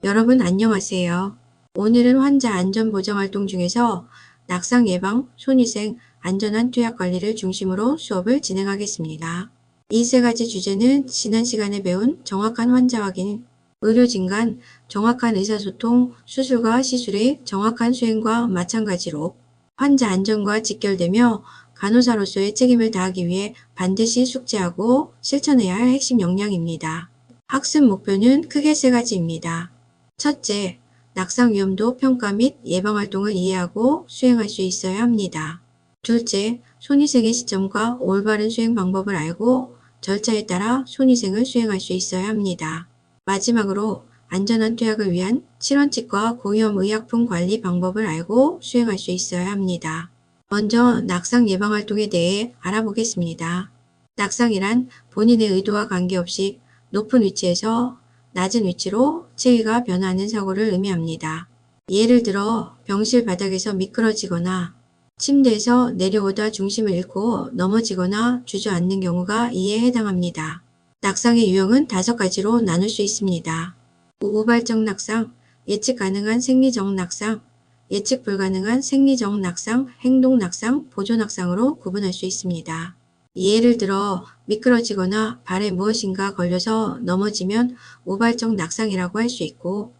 여러분 안녕하세요. 오늘은 환자 안전보장활동 중에서 낙상 예방, 손위생, 안전한 투약 관리를 중심으로 수업을 진행하겠습니다. 이 세 가지 주제는 지난 시간에 배운 정확한 환자 확인, 의료진 간 정확한 의사소통, 수술과 시술의 정확한 수행과 마찬가지로 환자 안전과 직결되며 간호사로서의 책임을 다하기 위해 반드시 숙지하고 실천해야 할 핵심 역량입니다. 학습 목표는 크게 세 가지입니다. 첫째, 낙상 위험도 평가 및 예방 활동을 이해하고 수행할 수 있어야 합니다. 둘째, 손위생의 시점과 올바른 수행 방법을 알고 절차에 따라 손위생을 수행할 수 있어야 합니다. 마지막으로 안전한 투약을 위한 실원칙과 고위험 의약품 관리 방법을 알고 수행할 수 있어야 합니다. 먼저 낙상 예방 활동에 대해 알아보겠습니다. 낙상이란 본인의 의도와 관계없이 높은 위치에서 낮은 위치로 체위가 변하는 사고를 의미합니다. 예를 들어 병실 바닥에서 미끄러지거나 침대에서 내려오다 중심을 잃고 넘어지거나 주저앉는 경우가 이에 해당합니다. 낙상의 유형은 5가지로 나눌 수 있습니다. 우발적 낙상, 예측 가능한 생리적 낙상, 예측 불가능한 생리적 낙상, 행동 낙상, 보조 낙상으로 구분할 수 있습니다. 예를 들어 미끄러지거나 발에 무엇인가 걸려서 넘어지면 우발적 낙상이라고 할 수 있고,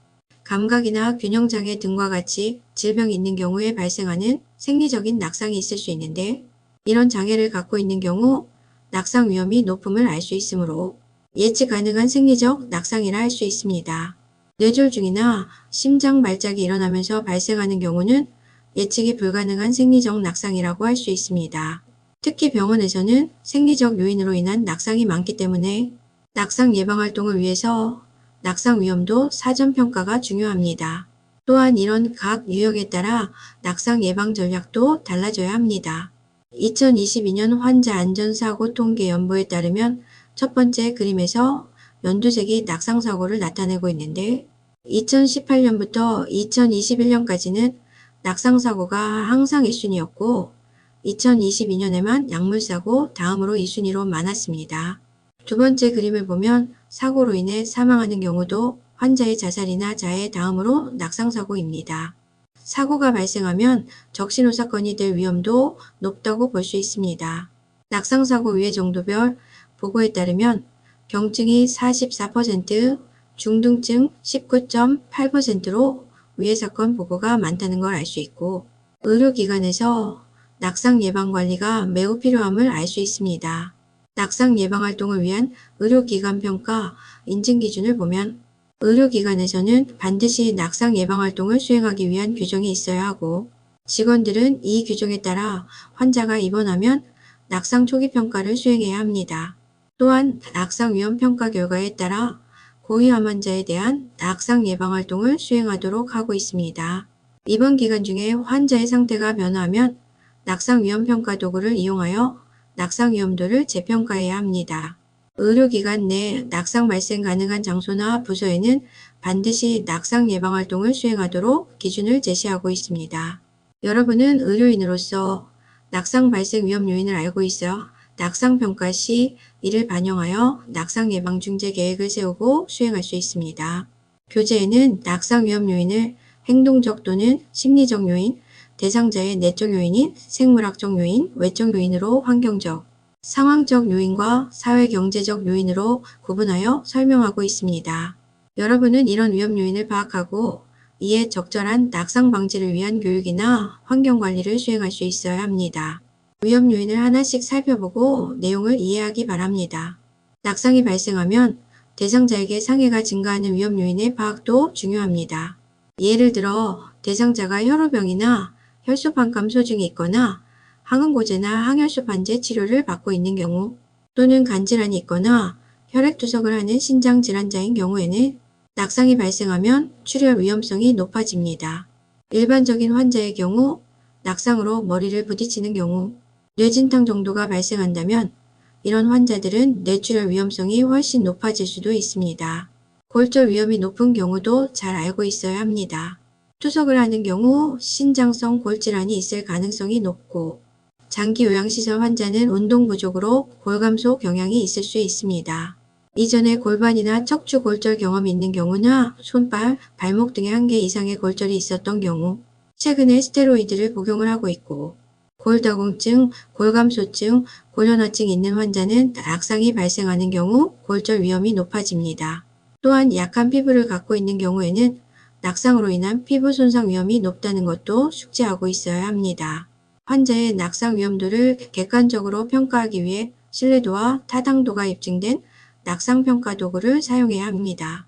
감각이나 균형장애 등과 같이 질병이 있는 경우에 발생하는 생리적인 낙상이 있을 수 있는데, 이런 장애를 갖고 있는 경우 낙상 위험이 높음을 알 수 있으므로 예측 가능한 생리적 낙상이라 할 수 있습니다. 뇌졸중이나 심장 말작이 일어나면서 발생하는 경우는 예측이 불가능한 생리적 낙상이라고 할 수 있습니다. 특히 병원에서는 생리적 요인으로 인한 낙상이 많기 때문에 낙상 예방 활동을 위해서 낙상 위험도 사전 평가가 중요합니다. 또한 이런 각 유형에 따라 낙상 예방 전략도 달라져야 합니다. 2022년 환자 안전사고 통계 연보에 따르면 첫 번째 그림에서 연두색이 낙상 사고를 나타내고 있는데, 2018년부터 2021년까지는 낙상 사고가 항상 1순위였고 2022년에만 약물사고 다음으로 2순위로 많았습니다. 두 번째 그림을 보면 사고로 인해 사망하는 경우도 환자의 자살이나 자해 다음으로 낙상사고입니다. 사고가 발생하면 적신호 사건이 될 위험도 높다고 볼 수 있습니다. 낙상사고 위해 정도별 보고에 따르면 경증이 44%, 중등증 19.8%로 위해 사건 보고가 많다는 걸 알 수 있고, 의료기관에서 낙상 예방 관리가 매우 필요함을 알 수 있습니다. 낙상 예방 활동을 위한 의료기관 평가 인증 기준을 보면 의료기관에서는 반드시 낙상 예방 활동을 수행하기 위한 규정이 있어야 하고, 직원들은 이 규정에 따라 환자가 입원하면 낙상 초기 평가를 수행해야 합니다. 또한 낙상 위험 평가 결과에 따라 고위험 환자에 대한 낙상 예방 활동을 수행하도록 하고 있습니다. 입원 기간 중에 환자의 상태가 변화하면 낙상 위험 평가 도구를 이용하여 낙상 위험도를 재평가해야 합니다. 의료기관 내 낙상 발생 가능한 장소나 부서에는 반드시 낙상 예방 활동을 수행하도록 기준을 제시하고 있습니다. 여러분은 의료인으로서 낙상 발생 위험 요인을 알고 있어 낙상 평가 시 이를 반영하여 낙상 예방 중재 계획을 세우고 수행할 수 있습니다. 교재에는 낙상 위험 요인을 행동적 또는 심리적 요인, 대상자의 내적 요인인 생물학적 요인, 외적 요인으로 환경적, 상황적 요인과 사회경제적 요인으로 구분하여 설명하고 있습니다. 여러분은 이런 위험 요인을 파악하고 이에 적절한 낙상 방지를 위한 교육이나 환경관리를 수행할 수 있어야 합니다. 위험 요인을 하나씩 살펴보고 내용을 이해하기 바랍니다. 낙상이 발생하면 대상자에게 상해가 증가하는 위험 요인의 파악도 중요합니다. 예를 들어 대상자가 혈우병이나 혈소판 감소증이 있거나 항응고제나 항혈소판제 치료를 받고 있는 경우, 또는 간질환이 있거나 혈액투석을 하는 신장질환자인 경우에는 낙상이 발생하면 출혈 위험성이 높아집니다. 일반적인 환자의 경우 낙상으로 머리를 부딪히는 경우 뇌진탕 정도가 발생한다면 이런 환자들은 뇌출혈 위험성이 훨씬 높아질 수도 있습니다. 골절 위험이 높은 경우도 잘 알고 있어야 합니다. 투석을 하는 경우 신장성 골질환이 있을 가능성이 높고, 장기 요양시설 환자는 운동 부족으로 골감소 경향이 있을 수 있습니다. 이전에 골반이나 척추 골절 경험이 있는 경우나 손발, 발목 등에 한 개 이상의 골절이 있었던 경우, 최근에 스테로이드를 복용을 하고 있고, 골다공증, 골감소증, 골연화증이 있는 환자는 낙상이 발생하는 경우 골절 위험이 높아집니다. 또한 약한 피부를 갖고 있는 경우에는 낙상으로 인한 피부 손상 위험이 높다는 것도 숙지하고 있어야 합니다. 환자의 낙상 위험도를 객관적으로 평가하기 위해 신뢰도와 타당도가 입증된 낙상 평가 도구를 사용해야 합니다.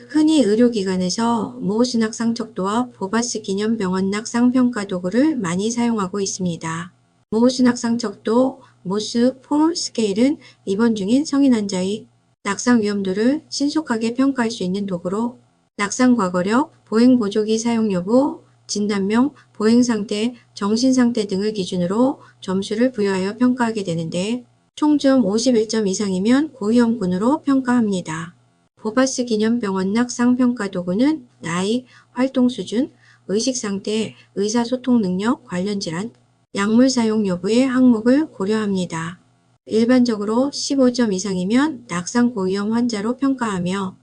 흔히 의료기관에서 모스 낙상 척도와 보바스 기념병원 낙상 평가 도구를 많이 사용하고 있습니다. 모스 낙상 척도, 모스 4 스케일은 입원 중인 성인 환자의 낙상 위험도를 신속하게 평가할 수 있는 도구로 낙상 과거력, 보행 보조기 사용 여부, 진단명, 보행 상태, 정신 상태 등을 기준으로 점수를 부여하여 평가하게 되는데 총점 51점 이상이면 고위험군으로 평가합니다. 보바스 기념병원 낙상 평가 도구는 나이, 활동 수준, 의식 상태, 의사소통 능력, 관련 질환, 약물 사용 여부의 항목을 고려합니다. 일반적으로 15점 이상이면 낙상 고위험 환자로 평가하며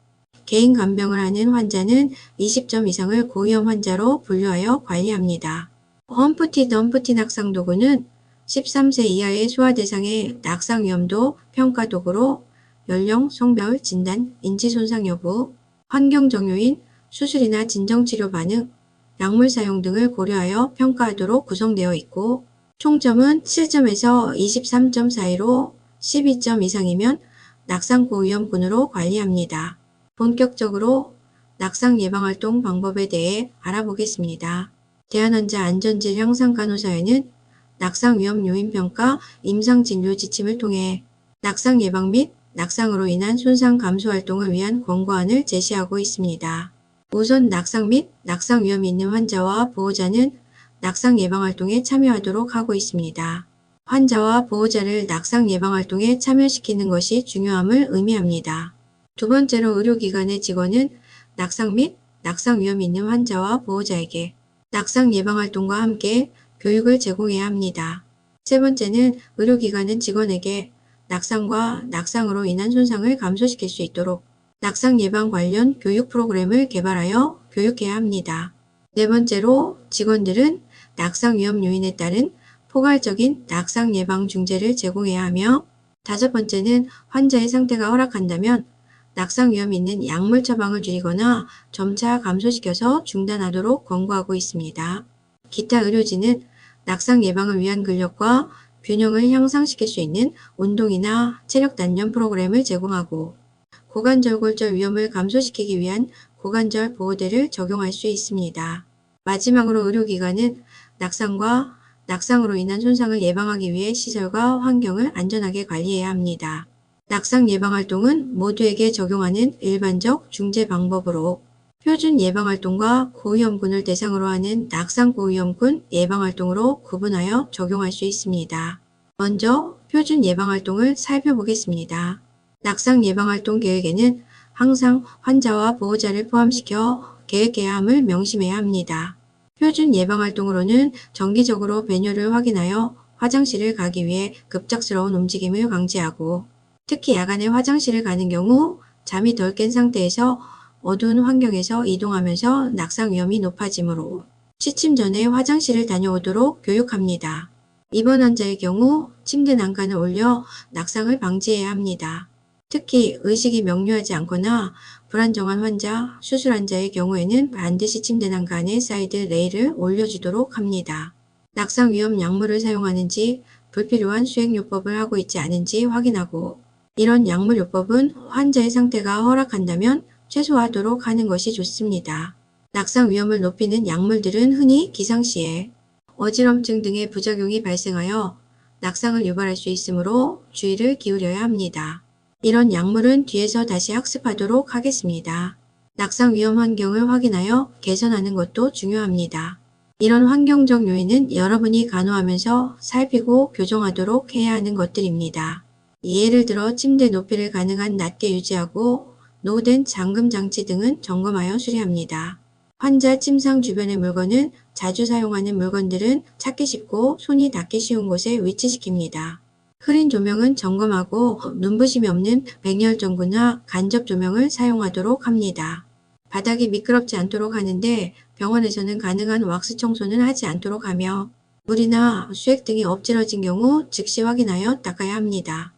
개인 간병을 하는 환자는 20점 이상을 고위험 환자로 분류하여 관리합니다. 험프티 덤프티 낙상 도구는 13세 이하의 소아 대상의 낙상 위험도 평가 도구로 연령, 성별, 진단, 인지 손상 여부, 환경적 요인, 수술이나 진정치료 반응, 약물 사용 등을 고려하여 평가하도록 구성되어 있고 총점은 7점에서 23점 사이로 12점 이상이면 낙상 고위험군으로 관리합니다. 본격적으로 낙상 예방활동 방법에 대해 알아보겠습니다. 대한환자 안전질 향상 간호사회는 낙상 위험 요인 평가, 임상 진료 지침을 통해 낙상 예방 및 낙상으로 인한 손상 감소 활동을 위한 권고안을 제시하고 있습니다. 우선 낙상 및 낙상 위험이 있는 환자와 보호자는 낙상 예방활동에 참여하도록 하고 있습니다. 환자와 보호자를 낙상 예방활동에 참여시키는 것이 중요함을 의미합니다. 두 번째로 의료기관의 직원은 낙상 및 낙상 위험이 있는 환자와 보호자에게 낙상 예방활동과 함께 교육을 제공해야 합니다. 세 번째는 의료기관은 직원에게 낙상과 낙상으로 인한 손상을 감소시킬 수 있도록 낙상 예방 관련 교육 프로그램을 개발하여 교육해야 합니다. 네 번째로 직원들은 낙상 위험 요인에 따른 포괄적인 낙상 예방 중재를 제공해야 하며 다섯 번째는 환자의 상태가 허락한다면 낙상 위험이 있는 약물 처방을 줄이거나 점차 감소시켜서 중단하도록 권고하고 있습니다. 기타 의료진은 낙상 예방을 위한 근력과 균형을 향상시킬 수 있는 운동이나 체력 단련 프로그램을 제공하고 고관절 골절 위험을 감소시키기 위한 고관절 보호대를 적용할 수 있습니다. 마지막으로 의료기관은 낙상과 낙상으로 인한 손상을 예방하기 위해 시설과 환경을 안전하게 관리해야 합니다. 낙상 예방활동은 모두에게 적용하는 일반적 중재 방법으로 표준 예방활동과 고위험군을 대상으로 하는 낙상 고위험군 예방활동으로 구분하여 적용할 수 있습니다. 먼저 표준 예방활동을 살펴보겠습니다. 낙상 예방활동 계획에는 항상 환자와 보호자를 포함시켜 계획해야 함을 명심해야 합니다. 표준 예방활동으로는 정기적으로 배뇨를 확인하여 화장실을 가기 위해 급작스러운 움직임을 방지하고 특히 야간에 화장실을 가는 경우 잠이 덜 깬 상태에서 어두운 환경에서 이동하면서 낙상 위험이 높아지므로 취침 전에 화장실을 다녀오도록 교육합니다. 입원 환자의 경우 침대 난간을 올려 낙상을 방지해야 합니다. 특히 의식이 명료하지 않거나 불안정한 환자, 수술 환자의 경우에는 반드시 침대 난간에 사이드 레일을 올려주도록 합니다. 낙상 위험 약물을 사용하는지 불필요한 수액요법을 하고 있지 않은지 확인하고 이런 약물요법은 환자의 상태가 허락한다면 최소화하도록 하는 것이 좋습니다. 낙상 위험을 높이는 약물들은 흔히 기상시에 어지럼증 등의 부작용이 발생하여 낙상을 유발할 수 있으므로 주의를 기울여야 합니다. 이런 약물은 뒤에서 다시 학습하도록 하겠습니다. 낙상 위험 환경을 확인하여 개선하는 것도 중요합니다. 이런 환경적 요인은 여러분이 간호하면서 살피고 교정하도록 해야 하는 것들입니다. 예를 들어 침대 높이를 가능한 낮게 유지하고 노후된 잠금 장치 등은 점검하여 수리합니다. 환자 침상 주변의 물건은 자주 사용하는 물건들은 찾기 쉽고 손이 닿기 쉬운 곳에 위치시킵니다. 흐린 조명은 점검하고 눈부심이 없는 백열 전구나 간접 조명을 사용하도록 합니다. 바닥이 미끄럽지 않도록 하는데 병원에서는 가능한 왁스 청소는 하지 않도록 하며 물이나 수액 등이 엎질러진 경우 즉시 확인하여 닦아야 합니다.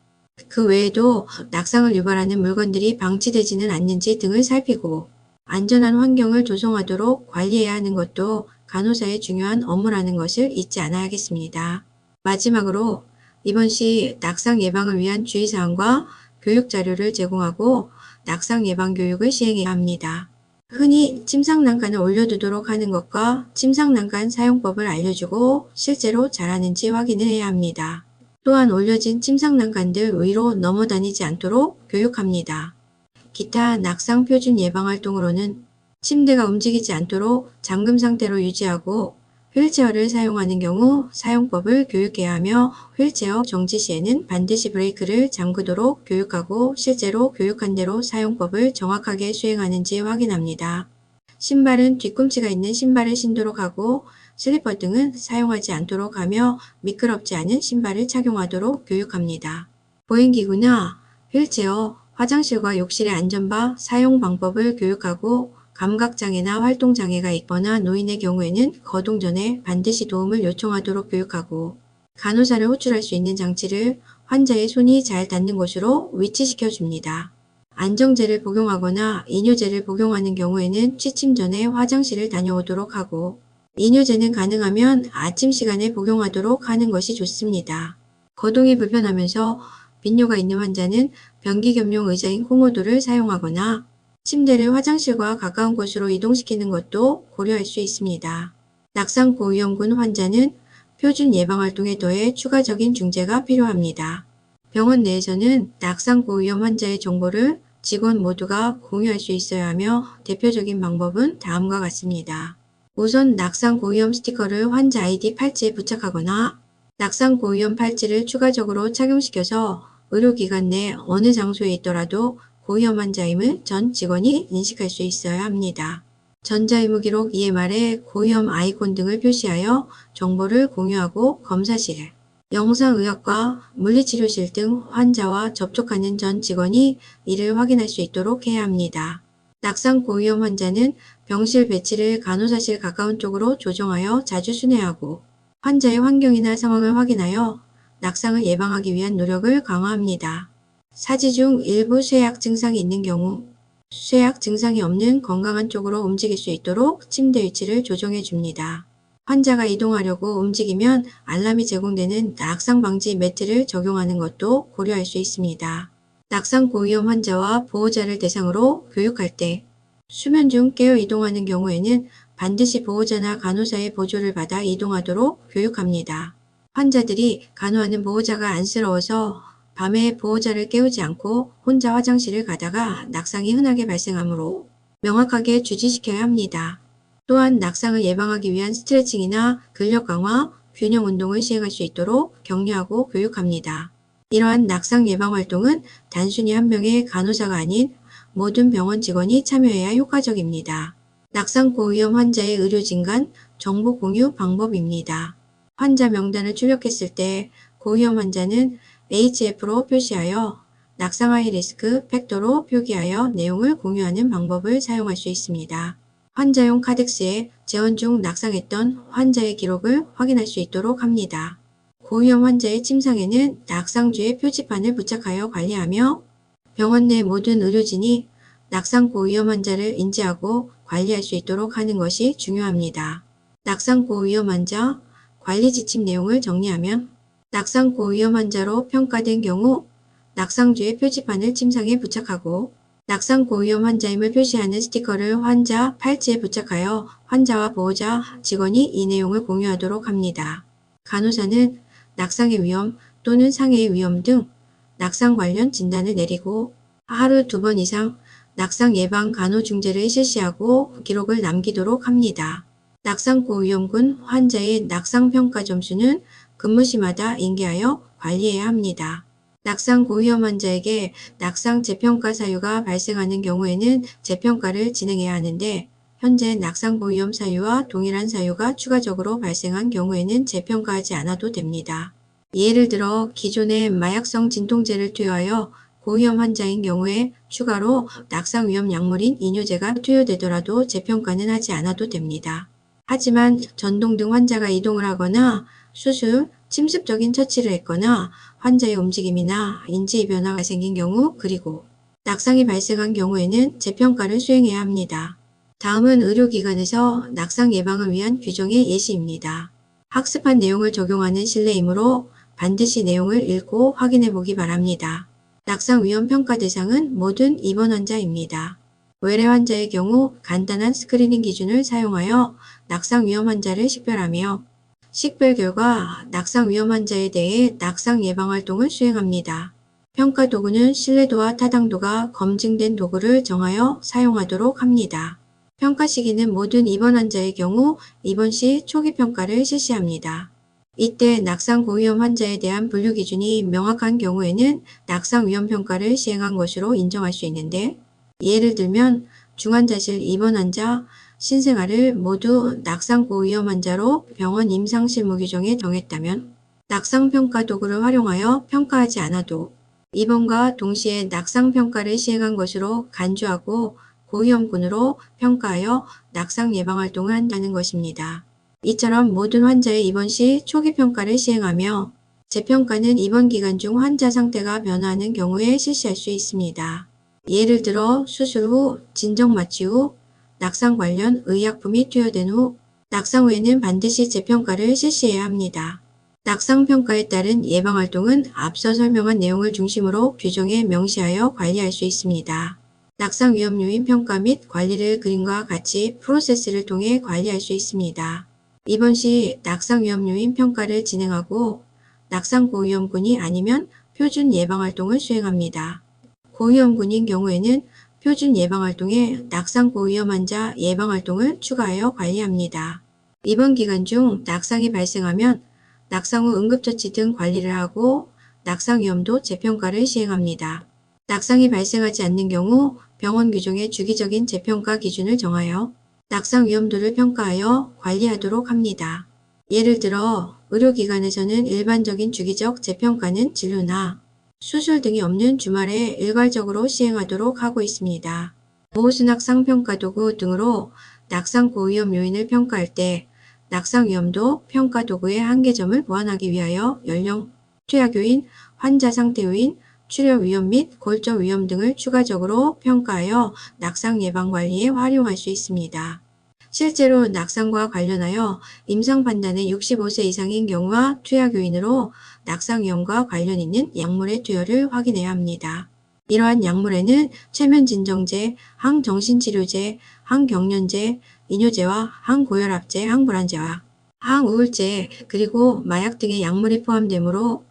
그 외에도 낙상을 유발하는 물건들이 방치되지는 않는지 등을 살피고 안전한 환경을 조성하도록 관리해야 하는 것도 간호사의 중요한 업무라는 것을 잊지 않아야겠습니다. 마지막으로 입원 시 낙상 예방을 위한 주의사항과 교육 자료를 제공하고 낙상 예방 교육을 시행해야 합니다. 흔히 침상난간을 올려두도록 하는 것과 침상난간 사용법을 알려주고 실제로 잘하는지 확인을 해야 합니다. 또한 올려진 침상난간들 위로 넘어다니지 않도록 교육합니다. 기타 낙상 표준 예방 활동으로는 침대가 움직이지 않도록 잠금 상태로 유지하고 휠체어를 사용하는 경우 사용법을 교육해야 하며 휠체어 정지 시에는 반드시 브레이크를 잠그도록 교육하고 실제로 교육한 대로 사용법을 정확하게 수행하는지 확인합니다. 신발은 뒤꿈치가 있는 신발을 신도록 하고 슬리퍼 등은 사용하지 않도록 하며 미끄럽지 않은 신발을 착용하도록 교육합니다. 보행기구나 휠체어, 화장실과 욕실의 안전바 사용 방법을 교육하고 감각장애나 활동장애가 있거나 노인의 경우에는 거동 전에 반드시 도움을 요청하도록 교육하고 간호사를 호출할 수 있는 장치를 환자의 손이 잘 닿는 곳으로 위치시켜 줍니다. 안정제를 복용하거나 이뇨제를 복용하는 경우에는 취침 전에 화장실을 다녀오도록 하고 이뇨제는 가능하면 아침 시간에 복용하도록 하는 것이 좋습니다. 거동이 불편하면서 빈뇨가 있는 환자는 변기 겸용 의자인 코모도를 사용하거나 침대를 화장실과 가까운 곳으로 이동시키는 것도 고려할 수 있습니다. 낙상 고위험군 환자는 표준 예방활동에 더해 추가적인 중재가 필요합니다. 병원 내에서는 낙상 고위험 환자의 정보를 직원 모두가 공유할 수 있어야 하며 대표적인 방법은 다음과 같습니다. 우선 낙상 고위험 스티커를 환자 아이디 팔찌에 부착하거나 낙상 고위험 팔찌를 추가적으로 착용시켜서 의료기관 내 어느 장소에 있더라도 고위험 환자임을 전 직원이 인식할 수 있어야 합니다. 전자의무 기록 EMR에 고위험 아이콘 등을 표시하여 정보를 공유하고 검사실, 영상의학과 물리치료실 등 환자와 접촉하는 전 직원이 이를 확인할 수 있도록 해야 합니다. 낙상 고위험 환자는 병실 배치를 간호사실 가까운 쪽으로 조정하여 자주 순회하고 환자의 환경이나 상황을 확인하여 낙상을 예방하기 위한 노력을 강화합니다. 사지 중 일부 쇠약 증상이 있는 경우 쇠약 증상이 없는 건강한 쪽으로 움직일 수 있도록 침대 위치를 조정해 줍니다. 환자가 이동하려고 움직이면 알람이 제공되는 낙상 방지 매트를 적용하는 것도 고려할 수 있습니다. 낙상 고위험 환자와 보호자를 대상으로 교육할 때 수면 중 깨어 이동하는 경우에는 반드시 보호자나 간호사의 보조를 받아 이동하도록 교육합니다. 환자들이 간호하는 보호자가 안쓰러워서 밤에 보호자를 깨우지 않고 혼자 화장실을 가다가 낙상이 흔하게 발생하므로 명확하게 주지시켜야 합니다. 또한 낙상을 예방하기 위한 스트레칭이나 근력 강화, 균형 운동을 시행할 수 있도록 격려하고 교육합니다. 이러한 낙상 예방 활동은 단순히 한 명의 간호사가 아닌 모든 병원 직원이 참여해야 효과적입니다. 낙상 고위험 환자의 의료진 간 정보 공유 방법입니다. 환자 명단을 출력했을 때 고위험 환자는 HF로 표시하여 낙상 하이 리스크 팩터로 표기하여 내용을 공유하는 방법을 사용할 수 있습니다. 환자용 카덱스에 재원 중 낙상했던 환자의 기록을 확인할 수 있도록 합니다. 고위험 환자의 침상에는 낙상주의 표지판을 부착하여 관리하며 병원 내 모든 의료진이 낙상 고위험 환자를 인지하고 관리할 수 있도록 하는 것이 중요합니다. 낙상 고위험 환자 관리 지침 내용을 정리하면 낙상 고위험 환자로 평가된 경우 낙상주의 표지판을 침상에 부착하고 낙상 고위험 환자임을 표시하는 스티커를 환자 팔찌에 부착하여 환자와 보호자, 직원이 이 내용을 공유하도록 합니다. 간호사는 낙상의 위험 또는 상해의 위험 등 낙상 관련 진단을 내리고 하루 2번 이상 낙상 예방 간호 중재를 실시하고 기록을 남기도록 합니다. 낙상 고위험군 환자의 낙상 평가 점수는 근무시마다 인계하여 관리해야 합니다. 낙상 고위험 환자에게 낙상 재평가 사유가 발생하는 경우에는 재평가를 진행해야 하는데 현재 낙상 고위험 사유와 동일한 사유가 추가적으로 발생한 경우에는 재평가하지 않아도 됩니다. 예를 들어 기존의 마약성 진통제를 투여하여 고위험 환자인 경우에 추가로 낙상 위험 약물인 이뇨제가 투여되더라도 재평가는 하지 않아도 됩니다. 하지만 전동 등 환자가 이동을 하거나 수술, 침습적인 처치를 했거나 환자의 움직임이나 인지 변화가 생긴 경우 그리고 낙상이 발생한 경우에는 재평가를 수행해야 합니다. 다음은 의료기관에서 낙상 예방을 위한 규정의 예시입니다. 학습한 내용을 적용하는 실내이므로 반드시 내용을 읽고 확인해 보기 바랍니다. 낙상 위험 평가 대상은 모든 입원 환자입니다. 외래 환자의 경우 간단한 스크리닝 기준을 사용하여 낙상 위험 환자를 식별하며 식별 결과 낙상 위험 환자에 대해 낙상 예방 활동을 수행합니다. 평가 도구는 신뢰도와 타당도가 검증된 도구를 정하여 사용하도록 합니다. 평가 시기는 모든 입원 환자의 경우 입원 시 초기 평가를 실시합니다. 이때 낙상 고위험 환자에 대한 분류 기준이 명확한 경우에는 낙상 위험 평가를 시행한 것으로 인정할 수 있는데, 예를 들면 중환자실 입원 환자, 신생아를 모두 낙상 고위험 환자로 병원 임상실무 규정에 정했다면 낙상 평가 도구를 활용하여 평가하지 않아도 입원과 동시에 낙상 평가를 시행한 것으로 간주하고 고위험군으로 평가하여 낙상 예방 활동을 한다는 것입니다. 이처럼 모든 환자의 입원 시 초기 평가를 시행하며 재평가는 입원 기간 중 환자 상태가 변화하는 경우에 실시할 수 있습니다. 예를 들어 수술 후, 진정 마취 후, 낙상 관련 의약품이 투여된 후, 낙상 후에는 반드시 재평가를 실시해야 합니다. 낙상 평가에 따른 예방 활동은 앞서 설명한 내용을 중심으로 규정에 명시하여 관리할 수 있습니다. 낙상 위험 요인 평가 및 관리를 그림과 같이 프로세스를 통해 관리할 수 있습니다. 입원 시 낙상 위험 요인 평가를 진행하고 낙상 고위험군이 아니면 표준 예방 활동을 수행합니다. 고위험군인 경우에는 표준 예방 활동에 낙상 고위험 환자 예방 활동을 추가하여 관리합니다. 입원 기간 중 낙상이 발생하면 낙상 후 응급처치 등 관리를 하고 낙상 위험도 재평가를 시행합니다. 낙상이 발생하지 않는 경우 병원 규정의 주기적인 재평가 기준을 정하여 낙상 위험도를 평가하여 관리하도록 합니다. 예를 들어 의료기관에서는 일반적인 주기적 재평가는 진료나 수술 등이 없는 주말에 일괄적으로 시행하도록 하고 있습니다. 모순낙상 평가 도구 등으로 낙상 고위험 요인을 평가할 때 낙상 위험도 평가 도구의 한계점을 보완하기 위하여 연령, 투약 요인, 환자 상태 요인, 출혈 위험 및 골절 위험 등을 추가적으로 평가하여 낙상 예방 관리에 활용할 수 있습니다. 실제로 낙상과 관련하여 임상 판단의 65세 이상인 경우와 투약 요인으로 낙상 위험과 관련 있는 약물의 투여를 확인해야 합니다. 이러한 약물에는 최면진정제, 항정신치료제, 항경련제, 이뇨제와 항고혈압제, 항불안제와 항우울제, 그리고 마약 등의 약물이 포함되므로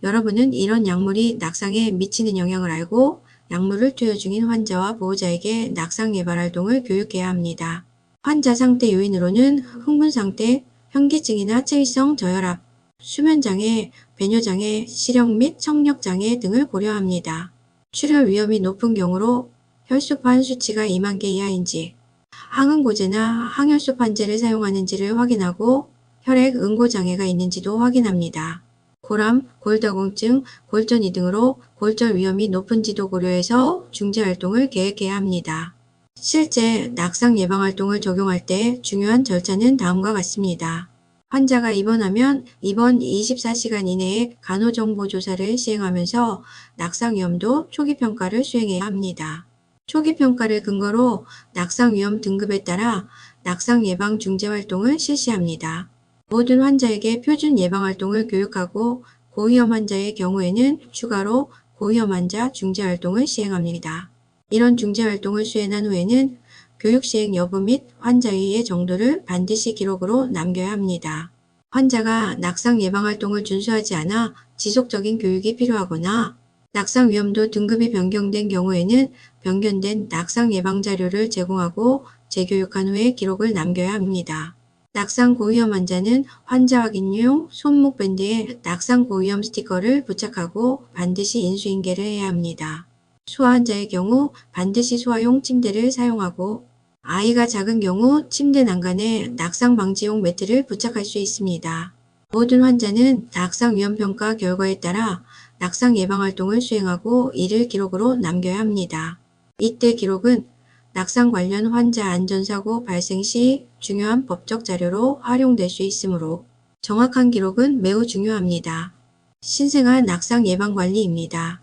여러분은 이런 약물이 낙상에 미치는 영향을 알고 약물을 투여 중인 환자와 보호자에게 낙상 예방 활동을 교육해야 합니다. 환자 상태 요인으로는 흥분상태, 현기증이나 체위성 저혈압, 수면장애, 배뇨장애, 시력 및 청력장애 등을 고려합니다. 출혈 위험이 높은 경우로 혈소판 수치가 2만 개 이하인지, 항응고제나 항혈소판제를 사용하는지를 확인하고 혈액 응고장애가 있는지도 확인합니다. 고람, 골다공증, 골전이 등으로 골절 위험이 높은지도 고려해서 중재활동을 계획해야 합니다. 실제 낙상 예방 활동을 적용할 때 중요한 절차는 다음과 같습니다. 환자가 입원하면 입원 24시간 이내에 간호정보조사를 시행하면서 낙상 위험도 초기 평가를 수행해야 합니다. 초기 평가를 근거로 낙상 위험 등급에 따라 낙상 예방 중재 활동을 실시합니다. 모든 환자에게 표준 예방 활동을 교육하고 고위험 환자의 경우에는 추가로 고위험 환자 중재 활동을 시행합니다. 이런 중재 활동을 수행한 후에는 교육 시행 여부 및 환자의 정도를 반드시 기록으로 남겨야 합니다. 환자가 낙상 예방 활동을 준수하지 않아 지속적인 교육이 필요하거나 낙상 위험도 등급이 변경된 경우에는 변경된 낙상 예방 자료를 제공하고 재교육한 후에 기록을 남겨야 합니다. 낙상 고위험 환자는 환자 확인용 손목 밴드에 낙상 고위험 스티커를 부착하고 반드시 인수인계를 해야 합니다. 소아 환자의 경우 반드시 소아용 침대를 사용하고 아이가 작은 경우 침대 난간에 낙상 방지용 매트를 부착할 수 있습니다. 모든 환자는 낙상 위험 평가 결과에 따라 낙상 예방 활동을 수행하고 이를 기록으로 남겨야 합니다. 이때 기록은 낙상 관련 환자 안전사고 발생 시 중요한 법적 자료로 활용될 수 있으므로 정확한 기록은 매우 중요합니다. 신생아 낙상 예방 관리입니다.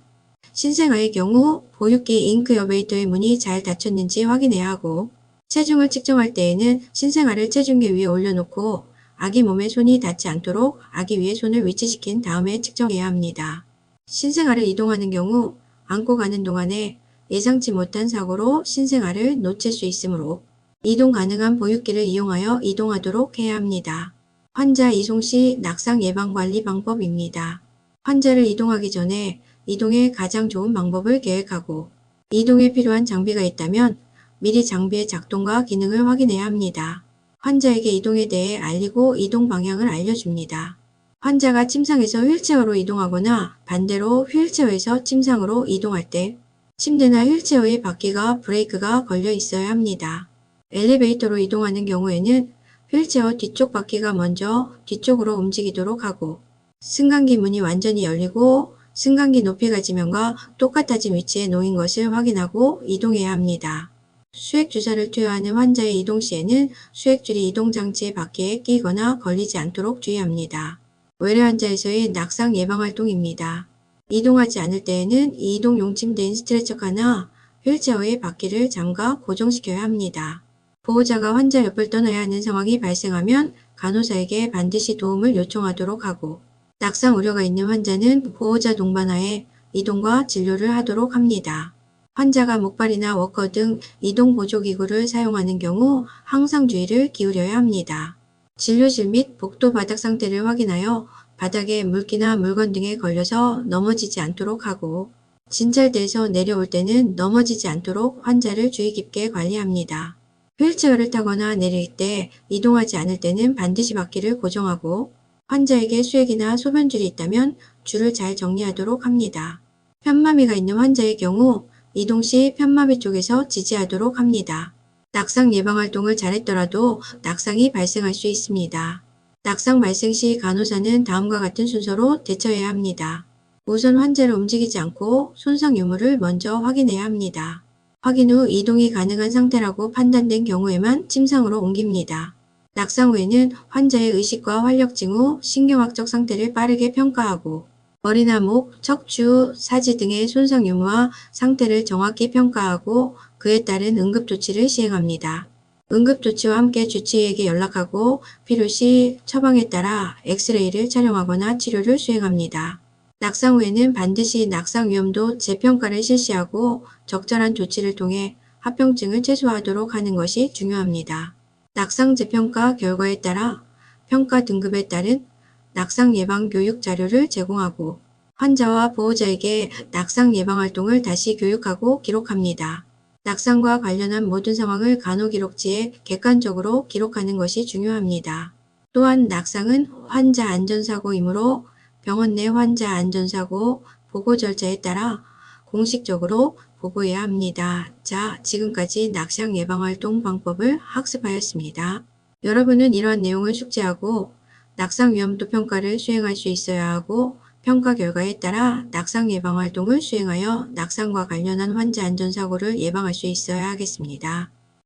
신생아의 경우 보육기 인큐베이터의 문이 잘 닫혔는지 확인해야 하고, 체중을 측정할 때에는 신생아를 체중계 위에 올려놓고 아기 몸에 손이 닿지 않도록 아기 위에 손을 위치시킨 다음에 측정해야 합니다. 신생아를 이동하는 경우 안고 가는 동안에 예상치 못한 사고로 신생아를 놓칠 수 있으므로 이동 가능한 보육기를 이용하여 이동하도록 해야 합니다. 환자 이송 시 낙상 예방 관리 방법입니다. 환자를 이동하기 전에 이동에 가장 좋은 방법을 계획하고, 이동에 필요한 장비가 있다면 미리 장비의 작동과 기능을 확인해야 합니다. 환자에게 이동에 대해 알리고 이동 방향을 알려줍니다. 환자가 침상에서 휠체어로 이동하거나 반대로 휠체어에서 침상으로 이동할 때 침대나 휠체어의 바퀴가 브레이크가 걸려 있어야 합니다. 엘리베이터로 이동하는 경우에는 휠체어 뒤쪽 바퀴가 먼저 뒤쪽으로 움직이도록 하고, 승강기 문이 완전히 열리고 승강기 높이가 지면과 똑같아진 위치에 놓인 것을 확인하고 이동해야 합니다. 수액주사를 투여하는 환자의 이동 시에는 수액줄이 이동장치의 바퀴에 끼거나 걸리지 않도록 주의합니다. 외래 환자에서의 낙상 예방 활동입니다. 이동하지 않을 때에는 이동용 침대인 스트레처카나 휠체어의 바퀴를 잠가 고정시켜야 합니다. 보호자가 환자 옆을 떠나야 하는 상황이 발생하면 간호사에게 반드시 도움을 요청하도록 하고, 낙상 우려가 있는 환자는 보호자 동반하에 이동과 진료를 하도록 합니다. 환자가 목발이나 워커 등 이동 보조기구를 사용하는 경우 항상 주의를 기울여야 합니다. 진료실 및 복도 바닥 상태를 확인하여 바닥에 물기나 물건 등에 걸려서 넘어지지 않도록 하고, 진찰대에서 내려올 때는 넘어지지 않도록 환자를 주의 깊게 관리합니다. 휠체어를 타거나 내릴 때 이동하지 않을 때는 반드시 바퀴를 고정하고, 환자에게 수액이나 소변줄이 있다면 줄을 잘 정리하도록 합니다. 편마비가 있는 환자의 경우 이동 시 편마비 쪽에서 지지하도록 합니다. 낙상 예방 활동을 잘했더라도 낙상이 발생할 수 있습니다. 낙상 발생 시 간호사는 다음과 같은 순서로 대처해야 합니다. 우선 환자를 움직이지 않고 손상 유무를 먼저 확인해야 합니다. 확인 후 이동이 가능한 상태라고 판단된 경우에만 침상으로 옮깁니다. 낙상 후에는 환자의 의식과 활력 징후, 신경학적 상태를 빠르게 평가하고, 머리나 목, 척추, 사지 등의 손상 유무와 상태를 정확히 평가하고 그에 따른 응급조치를 시행합니다. 응급조치와 함께 주치의에게 연락하고 필요시 처방에 따라 엑스레이를 촬영하거나 치료를 수행합니다. 낙상 후에는 반드시 낙상 위험도 재평가를 실시하고 적절한 조치를 통해 합병증을 최소화하도록 하는 것이 중요합니다. 낙상 재평가 결과에 따라 평가 등급에 따른 낙상 예방 교육 자료를 제공하고, 환자와 보호자에게 낙상 예방 활동을 다시 교육하고 기록합니다. 낙상과 관련한 모든 상황을 간호기록지에 객관적으로 기록하는 것이 중요합니다. 또한 낙상은 환자 안전사고이므로 병원 내 환자 안전사고 보고 절차에 따라 공식적으로 보고해야 합니다. 자, 지금까지 낙상 예방활동 방법을 학습하였습니다. 여러분은 이러한 내용을 숙지하고 낙상 위험도 평가를 수행할 수 있어야 하고, 평가 결과에 따라 낙상 예방 활동을 수행하여 낙상과 관련한 환자 안전사고를 예방할 수 있어야 하겠습니다.